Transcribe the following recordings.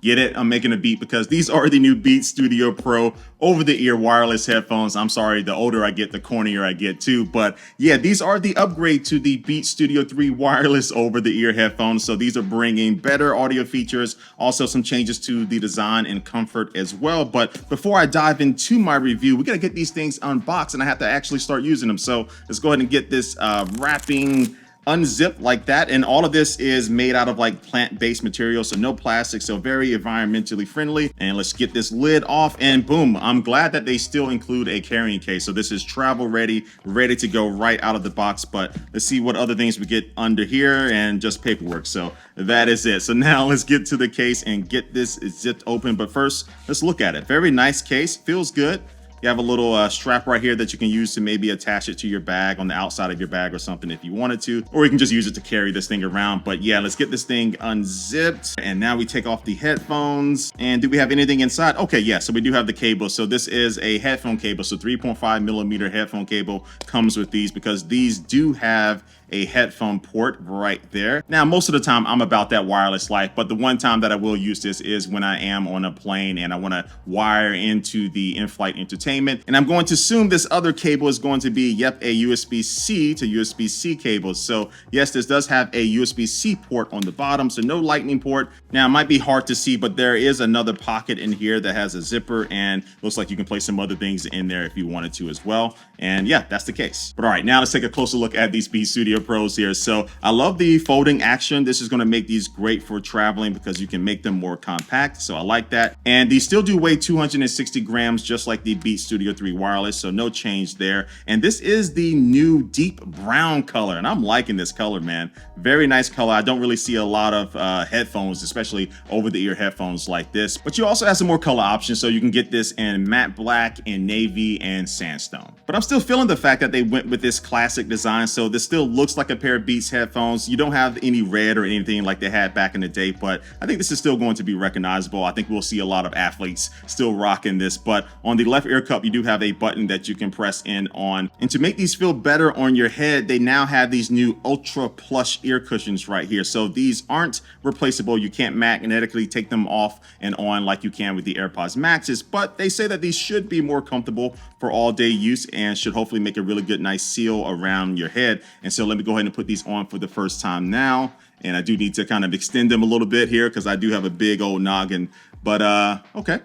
Get it? I'm making a beat because these are the new Beats Studio Pro over-the-ear wireless headphones. I'm sorry, the older I get, the cornier I get too. But yeah, these are the upgrade to the Beats Studio 3 wireless over-the-ear headphones. So these are bringing better audio features, also some changes to the design and comfort as well. But before I dive into my review, we gotta get these things unboxed and I have to actually start using them. So let's go ahead and get this wrapping unzipped like that, and all of this is made out of like plant-based material, so no plastic, so very environmentally friendly. And let's get this lid off, and boom, I'm glad that they still include a carrying case, so this is travel ready to go right out of the box. But let's see what other things we get under here, and just paperwork. So that is it. So now let's get to the case and get this zipped open. But first, let's look at it. Very nice case, feels good. You have a little strap right here that you can use to maybe attach it to your bag on the outside of your bag or something if you wanted to, or you can just use it to carry this thing around. But yeah, let's get this thing unzipped. And now we take off the headphones. And do we have anything inside? Okay, yeah, so we do have the cable. So this is a headphone cable. So 3.5 millimeter headphone cable comes with these, because these do have a headphone port right there. Now, most of the time I'm about that wireless life, but the one time that I will use this is when I am on a plane and I want to wire into the in-flight entertainment. And I'm going to assume this other cable is going to be, yep, a USB-C to USB-C cable. So yes, this does have a USB-C port on the bottom, so no lightning port. Now, it might be hard to see, but there is another pocket in here that has a zipper, and looks like you can place some other things in there if you wanted to as well. And yeah, that's the case. But all right, now let's take a closer look at these Beats Studio Pros here. So I love the folding action. This is going to make these great for traveling because you can make them more compact. So I like that. And these still do weigh 260 grams, just like the Beats Studio 3 wireless. So no change there. And this is the new deep brown color. And I'm liking this color, man. Very nice color. I don't really see a lot of headphones, especially over the ear headphones like this. But you also have some more color options. So you can get this in matte black and navy and sandstone. But I'm still feeling the fact that they went with this classic design. So this still looks like a pair of Beats headphones. You don't have any red or anything like they had back in the day, but I think this is still going to be recognizable. I think we'll see a lot of athletes still rocking this. But on the left ear cup, you do have a button that you can press in on. And to make these feel better on your head, they now have these new ultra plush ear cushions right here. So these aren't replaceable. You can't magnetically take them off and on like you can with the AirPods Maxes, but they say that these should be more comfortable for all day use and should hopefully make a really good, nice seal around your head. And so let me go ahead and put these on for the first time now. And I do need to kind of extend them a little bit here because I do have a big old noggin, but okay.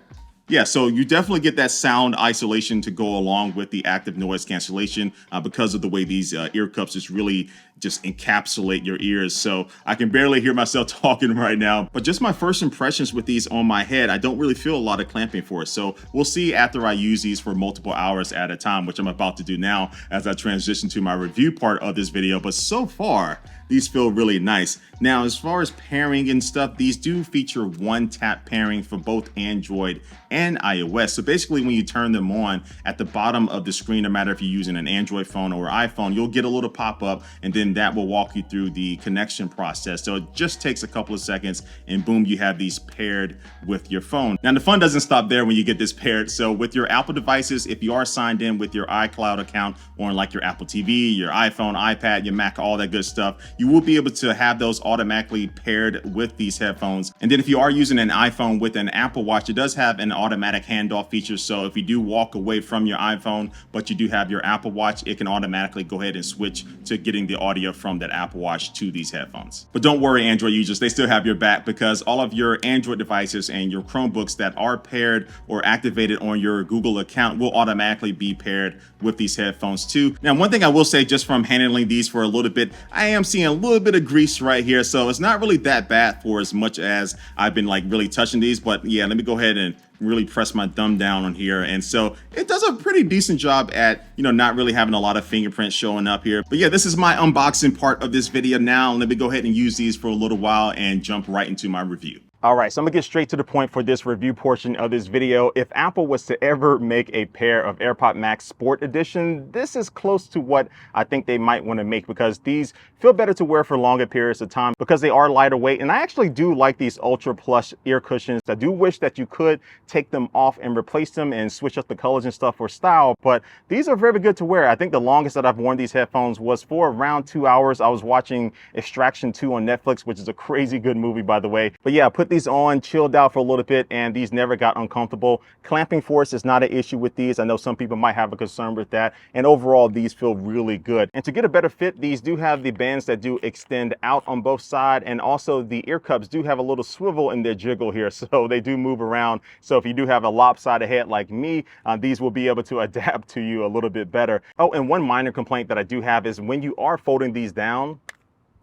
Yeah, so you definitely get that sound isolation to go along with the active noise cancellation because of the way these ear cups just really just encapsulate your ears. So I can barely hear myself talking right now, but just my first impressions with these on my head, I don't really feel a lot of clamping for it. So we'll see after I use these for multiple hours at a time, which I'm about to do now as I transition to my review part of this video. But so far, these feel really nice. Now, as far as pairing and stuff, these do feature one tap pairing for both Android and iOS. So basically when you turn them on at the bottom of the screen, no matter if you're using an Android phone or iPhone, you'll get a little pop-up and then that will walk you through the connection process. So it just takes a couple of seconds and boom, you have these paired with your phone. Now the fun doesn't stop there when you get this paired. So with your Apple devices, if you are signed in with your iCloud account or like your Apple TV, your iPhone, iPad, your Mac, all that good stuff, you will be able to have those automatically paired with these headphones. And then if you are using an iPhone with an Apple Watch, it does have an automatic handoff feature. So if you do walk away from your iPhone, but you do have your Apple Watch, it can automatically go ahead and switch to getting the audio from that Apple Watch to these headphones. But don't worry, Android users, they still have your back because all of your Android devices and your Chromebooks that are paired or activated on your Google account will automatically be paired with these headphones too. Now, one thing I will say just from handling these for a little bit, I am seeing a little bit of grease right here. So it's not really that bad for as much as I've been like really touching these. But yeah, let me go ahead and really press my thumb down on here. And so it does a pretty decent job at, not really having a lot of fingerprints showing up here. But yeah, this is my unboxing part of this video now. Let me go ahead and use these for a little while and jump right into my review. All right, so I'm gonna get straight to the point for this review portion of this video. If Apple was to ever make a pair of AirPod Max Sport Edition, this is close to what I think they might want to make because these feel better to wear for longer periods of time because they are lighter weight. And I actually do like these ultra plush ear cushions. I do wish that you could take them off and replace them and switch up the colors and stuff for style, but these are very good to wear. I think the longest that I've worn these headphones was for around 2 hours. I was watching Extraction 2 on Netflix, which is a crazy good movie, by the way. But yeah, I put these on, chilled out for a little bit, and these never got uncomfortable. Clamping force is not an issue with these. I know some people might have a concern with that. And overall, these feel really good. And to get a better fit, these do have the bands that do extend out on both sides. And also the ear cups do have a little swivel in their jiggle here. So they do move around. So if you do have a lopsided head like me, these will be able to adapt to you a little bit better. Oh, and one minor complaint that I do have is when you are folding these down,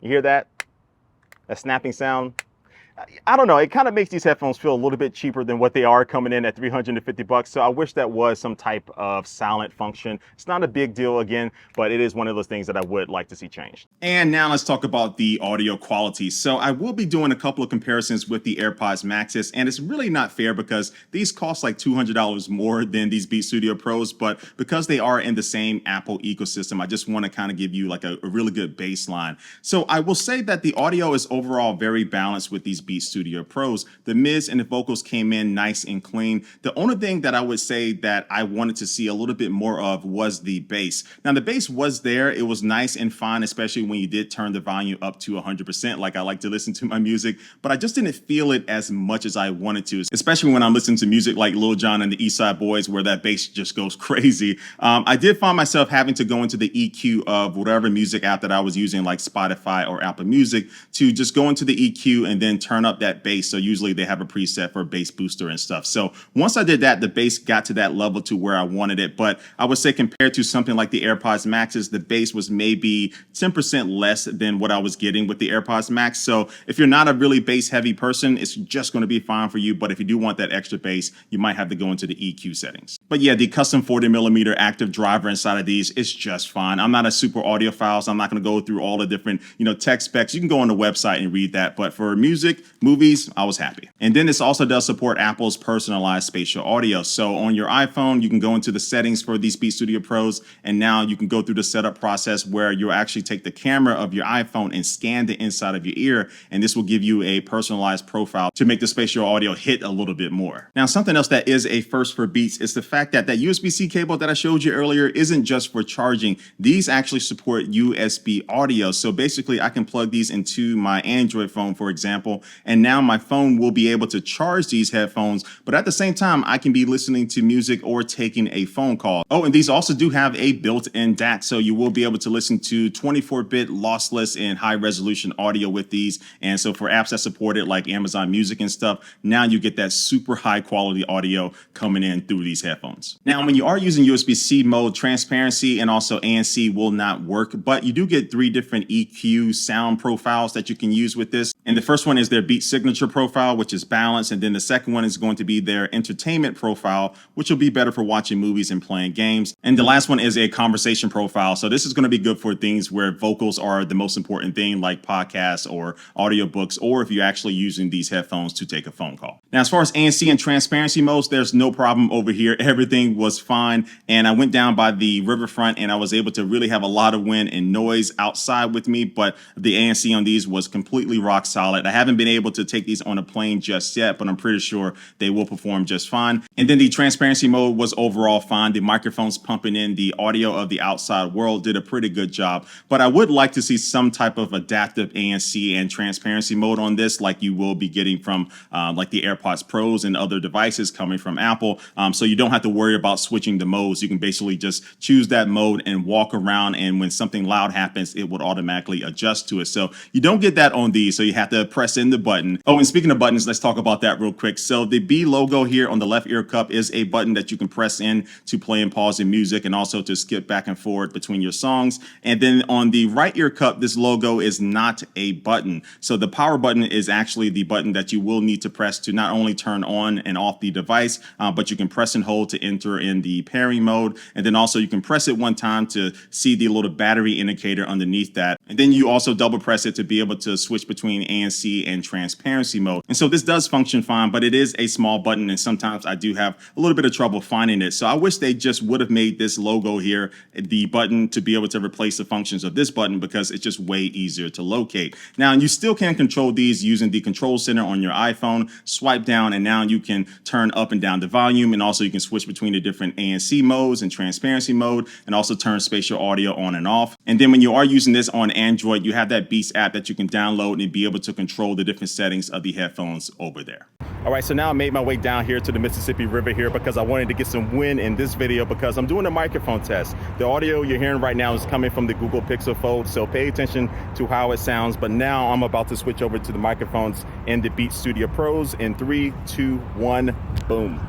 you hear that? That snapping sound? I don't know, it kind of makes these headphones feel a little bit cheaper than what they are coming in at 350 bucks. So I wish that was some type of silent function. It's not a big deal again, but it is one of those things that I would like to see changed. And now let's talk about the audio quality. So I will be doing a couple of comparisons with the AirPods Maxes, and it's really not fair because these cost like $200 more than these Beat Studio Pros, but because they are in the same Apple ecosystem, I just want to kind of give you like a really good baseline. So I will say that the audio is overall very balanced with these Beat Studio Pros. The mids and the vocals came in nice and clean. The only thing that I would say that I wanted to see a little bit more of was the bass. Now the bass was there. It was nice and fine, especially when you did turn the volume up to 100%, like I like to listen to my music, but I just didn't feel it as much as I wanted to, especially when I'm listening to music like Lil Jon and the East Side Boys, where that bass just goes crazy. I did find myself having to go into the EQ of whatever music app that I was using, like Spotify or Apple Music, to just go into the EQ and then turn up that bass. So usually they have a preset for bass booster and stuff. So once I did that, the bass got to that level to where I wanted it. But I would say compared to something like the AirPods Maxes, the bass was maybe 10% less than what I was getting with the AirPods Max. So if you're not a really bass heavy person, it's just going to be fine for you. But if you do want that extra bass, you might have to go into the EQ settings. But yeah, the custom 40mm active driver inside of these is just fine. I'm not a super audiophile, so I'm not going to go through all the different, tech specs. You can go on the website and read that. But for music, movies, I was happy. And then this also does support Apple's personalized spatial audio. So on your iPhone, you can go into the settings for these Beat Studio Pros, and now you can go through the setup process where you'll actually take the camera of your iPhone and scan the inside of your ear, and this will give you a personalized profile to make the spatial audio hit a little bit more. Now, something else that is a first for Beats is the fact that that USB-C cable that I showed you earlier isn't just for charging. These actually support USB audio. So basically, I can plug these into my Android phone, for example, and now my phone will be able to charge these headphones, but at the same time, I can be listening to music or taking a phone call. Oh, and these also do have a built-in DAC, so you will be able to listen to 24-bit lossless and high-resolution audio with these. And so for apps that support it, like Amazon Music and stuff, now you get that super high-quality audio coming in through these headphones. Now, when you are using USB-C mode, transparency and also ANC will not work, but you do get 3 different EQ sound profiles that you can use with this. And the first one is their Beat Signature profile, which is balanced. And then the second one is going to be their entertainment profile, which will be better for watching movies and playing games. And the last one is a conversation profile. So this is going to be good for things where vocals are the most important thing, like podcasts or audiobooks, or if you're actually using these headphones to take a phone call. Now, as far as ANC and transparency modes, there's no problem over here. Everything was fine. And I went down by the riverfront and I was able to really have a lot of wind and noise outside with me, but the ANC on these was completely rock solid. I haven't been able to take these on a plane just yet, but I'm pretty sure they will perform just fine. And then the transparency mode was overall fine. The microphones pumping in the audio of the outside world did a pretty good job, but I would like to see some type of adaptive ANC and transparency mode on this, like you will be getting from like the AirPods Pros and other devices coming from Apple. So you don't have to worry about switching the modes. You can basically just choose that mode and walk around, and when something loud happens, it would automatically adjust to it. So you don't get that on these, so you have to press in the button. Oh, and speaking of buttons, let's talk about that real quick. So the B logo here on the left ear cup is a button that you can press in to play and pause in music, and also to skip back and forth between your songs. And then on the right ear cup, this logo is not a button. So the power button is actually the button that you will need to press to not only turn on and off the device, but you can press and hold to enter in the pairing mode. And then also you can press it one time to see the little battery indicator underneath that. And then you also double press it to be able to switch between ANC and transparency mode. And so this does function fine, but it is a small button, and sometimes I do have a little bit of trouble finding it. So I wish they just would have made this logo here the button to be able to replace the functions of this button, because it's just way easier to locate. Now, you still can control these using the control center on your iPhone. Swipe down, and now you can turn up and down the volume, and also you can switch between the different ANC modes and transparency mode, and also turn spatial audio on and off. And then when you are using this on Android, you have that Beats app that you can download and be able able to control the different settings of the headphones over there. All right, so now I made my way down here to the Mississippi River here because I wanted to get some wind in this video because I'm doing a microphone test. The audio you're hearing right now is coming from the Google Pixel Fold, so pay attention to how it sounds. But now I'm about to switch over to the microphones in the Beats Studio Pros in 3, 2, 1, boom.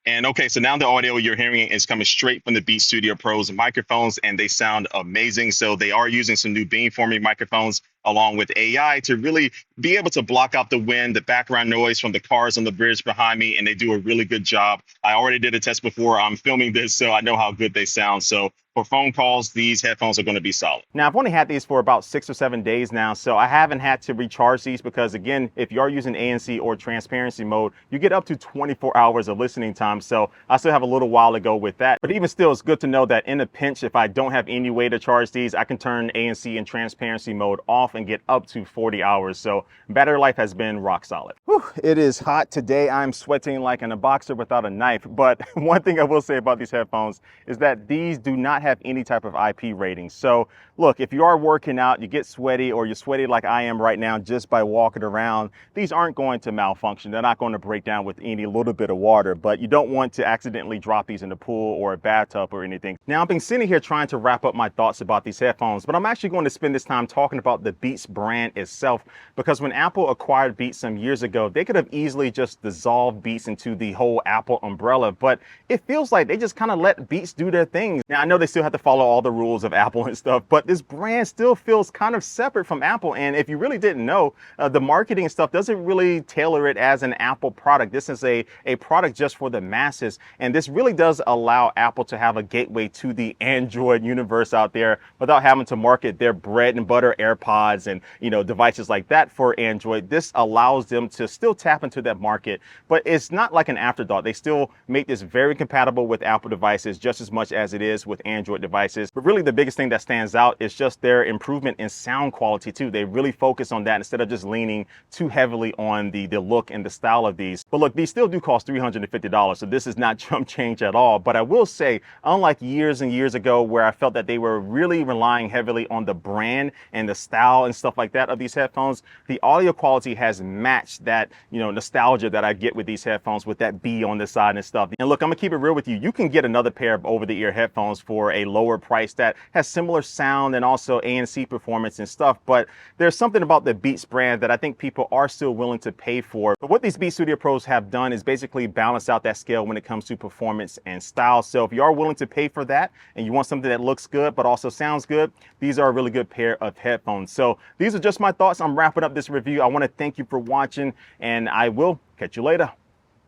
And okay, so now the audio you're hearing is coming straight from the Beats Studio Pros microphones, and they sound amazing. So they are using some new beamforming microphones along with AI to really be able to block out the wind, the background noise from the cars on the bridge behind me, and they do a really good job. I already did a test before. I'm filming this, so I know how good they sound. So for phone calls, these headphones are going to be solid. Now, I've only had these for about 6 or 7 days now, so I haven't had to recharge these because, again, if you are using ANC or transparency mode, you get up to 24 hours of listening time. So I still have a little while to go with that. But even still, it's good to know that in a pinch, if I don't have any way to charge these, I can turn ANC and transparency mode off and get up to 40 hours. So battery life has been rock solid. Whew, it is hot today. I'm sweating like in a boxer without a knife. But one thing I will say about these headphones is that these do not have any type of IP rating. So look, if you are working out, you get sweaty, or you're sweaty like I am right now just by walking around, these aren't going to malfunction. They're not going to break down with any little bit of water, but you don't want to accidentally drop these in the pool or a bathtub or anything. Now, I've been sitting here trying to wrap up my thoughts about these headphones, but I'm actually going to spend this time talking about the Beats brand itself, because when Apple acquired Beats some years ago, they could have easily just dissolved Beats into the whole Apple umbrella, but it feels like they just kind of let Beats do their thing. Now, I know they still have to follow all the rules of Apple and stuff, but this brand still feels kind of separate from Apple. And if you really didn't know, the marketing stuff doesn't really tailor it as an Apple product. This is a product just for the masses. And this really does allow Apple to have a gateway to the Android universe out there without having to market their bread and butter AirPods and, devices like that for Android. This allows them to still tap into that market, but it's not like an afterthought. They still make this very compatible with Apple devices just as much as it is with Android devices. But really the biggest thing that stands out is just their improvement in sound quality too. They really focus on that instead of just leaning too heavily on the look and the style of these. But look, these still do cost $350, so this is not chump change at all. But I will say, unlike years and years ago where I felt that they were really relying heavily on the brand and the style and stuff like that of these headphones, the audio quality has matched that, nostalgia that I get with these headphones with that B on the side and stuff. And look, I'm gonna keep it real with you. You can get another pair of over-the-ear headphones for a lower price that has similar sound and also ANC performance and stuff, but there's something about the Beats brand that I think people are still willing to pay for. But what these Beats Studio Pros have done is basically balance out that scale when it comes to performance and style. So if you are willing to pay for that and you want something that looks good but also sounds good, these are a really good pair of headphones. So these are just my thoughts. I'm wrapping up this review. I want to thank you for watching, and I will catch you later.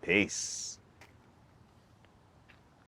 Peace.